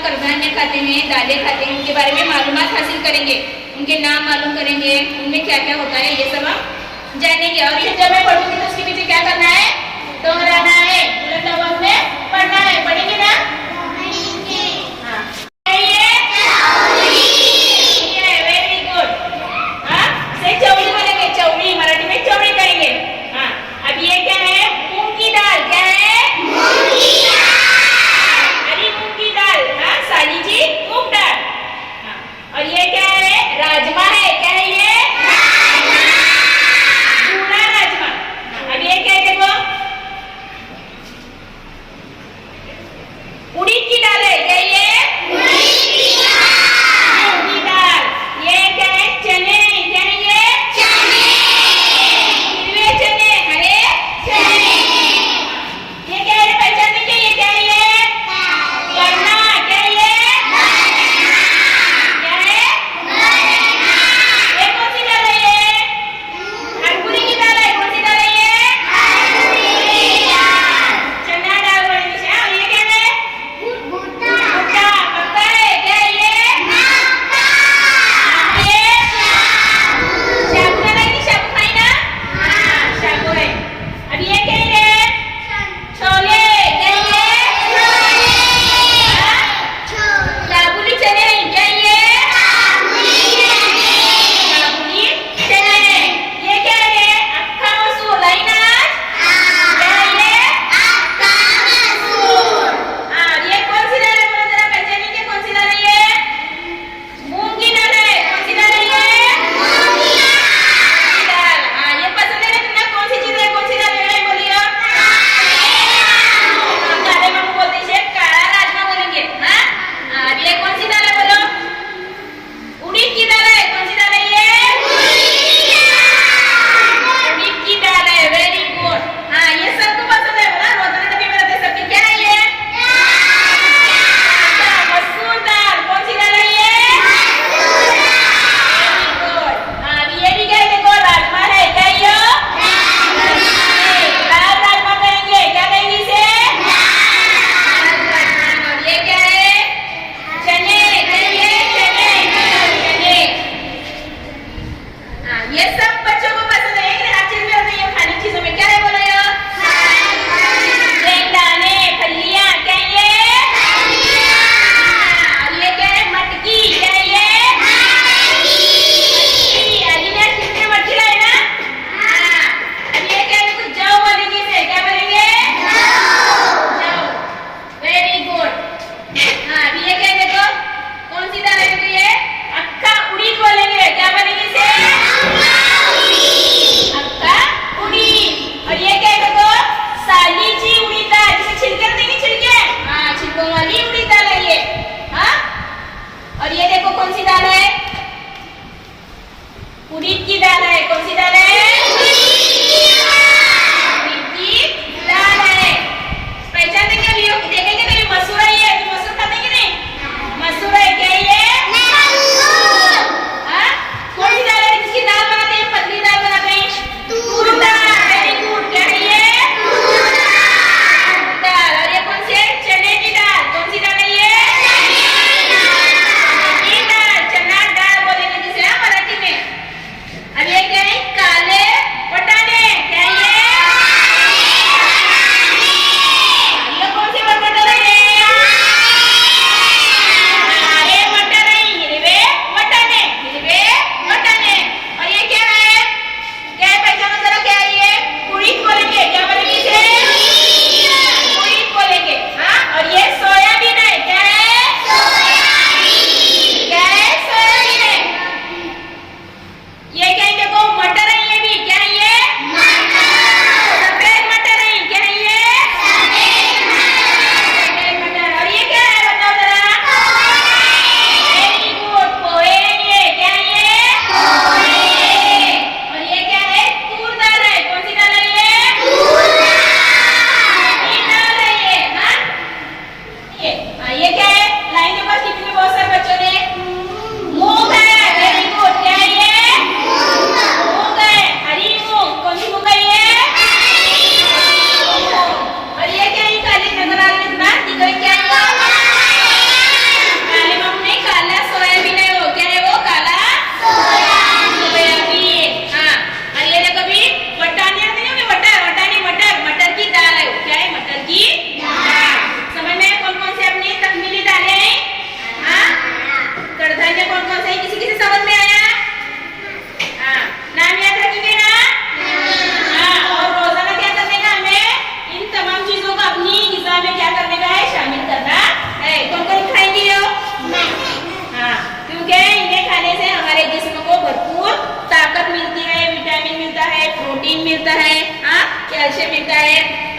कडधान्य खाते हैं, दालें खाते हैं, उनके बारे में मालूमात हासिल करेंगे, उनके नाम मालूम करेंगे, उनमें क्या क्या होता है ये सब हम जानेंगे। और ये जब मैं पढ़ूंगी तो उसके पीछे क्या करना है, दोहराना है, बुलंद आवाज में पढ़ना है। पढ़ेंगे ना? हाँ, वेरी गुड। हाँ, से चौड़ी बोलेंगे, चौड़ी मराठी में चौड़ी करेंगे। हाँ, अब ये क्या है, मूंग की दाल। क्या है? हरी मूंग की दाल। हाँ, साली जी मूंग दाल। हाँ, और ये क्या है, राजमा है। क्या है ये? भुना राजमा। हाँ,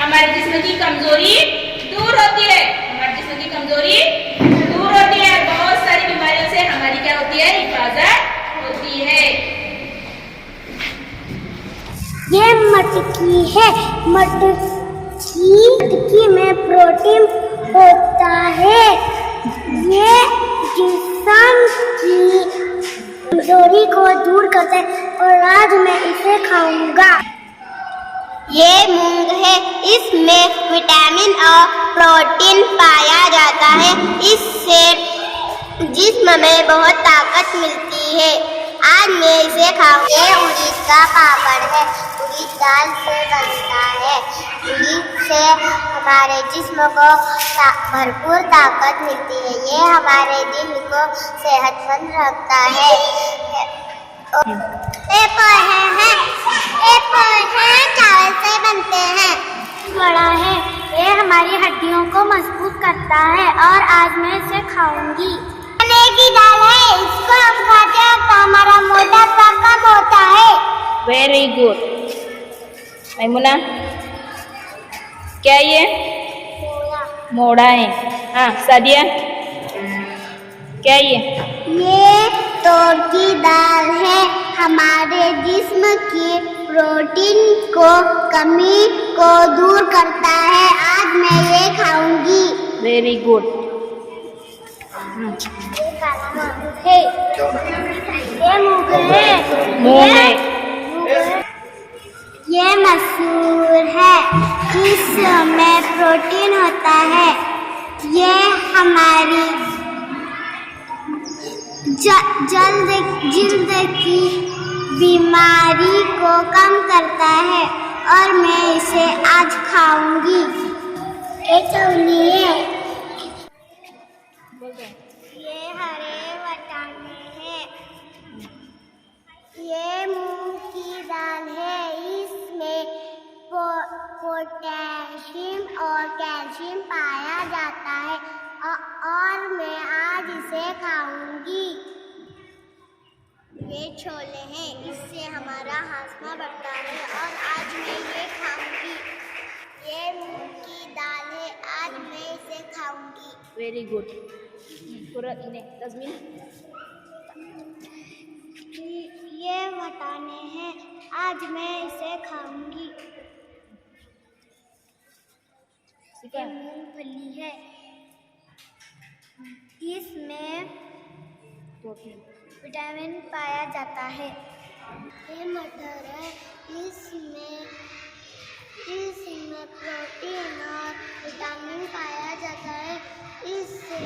हमारे जिस्म की कमजोरी दूर होती है, हमारे जिस्म की कमजोरी दूर होती है, बहुत सारी बीमारियों से हमारी क्या होती है, हिफाजत होती है। ये मटकी है, मटकी में प्रोटीन होता है, ये जिस्म की कमजोरी को दूर करता है और आज मैं इसे खाऊंगा। ये मूंग है, इसमें विटामिन और प्रोटीन पाया जाता है, इससे जिस्म में बहुत ताकत मिलती है, आज मैं इसे खाऊंगी। ये उड़द का पापड़ है, उड़द दाल से बनता है, उड़द से हमारे जिस्म को भरपूर ताकत मिलती है, ये हमारे दिल को सेहतमंद रखता है। पोहे चावल से बनते हैं। बड़ा है, ये हमारी हड्डियों को मजबूत करता है और आज मैं इसे खाऊंगी। चने की दाल है, इसको हम खाते हैं तो हमारा मोटापा कम होता है। वेरी गुड मैमुना, क्या ये मोड़ा है? हाँ सादिया, क्या ये तोर की दाल है, हमारे जिस्म की प्रोटीन को कमी को दूर करता है, आज मैं ये खाऊंगी। Very good. ये मूंग है, मूंग है, ये मसूर है, इसमें प्रोटीन होता है, ये हमारी जिल्द की बीमारी को कम करता है और मैं इसे आज खाऊंगी। ये चौली है, ये हरे वटाने हैं, ये मूंग की दाल है, इसमें पोटेशियम और कैल्शियम पाया जाता है और मैं आज इसे खाऊंगी। ये छोले हैं, इससे हमारा हाजमा बढ़ता है और आज मैं ये खाऊंगी। ये मूंग की दाल है, आज मैं इसे खाऊंगी। Very good. पूरा इन्हें तस्मीन। ये वटाने हैं, आज मैं इसे खाऊंगी। ये मूंगफली है, इसमें विटामिन पाया जाता है। ये मटर है, इसमें प्रोटीन और विटामिन पाया जाता है, इससे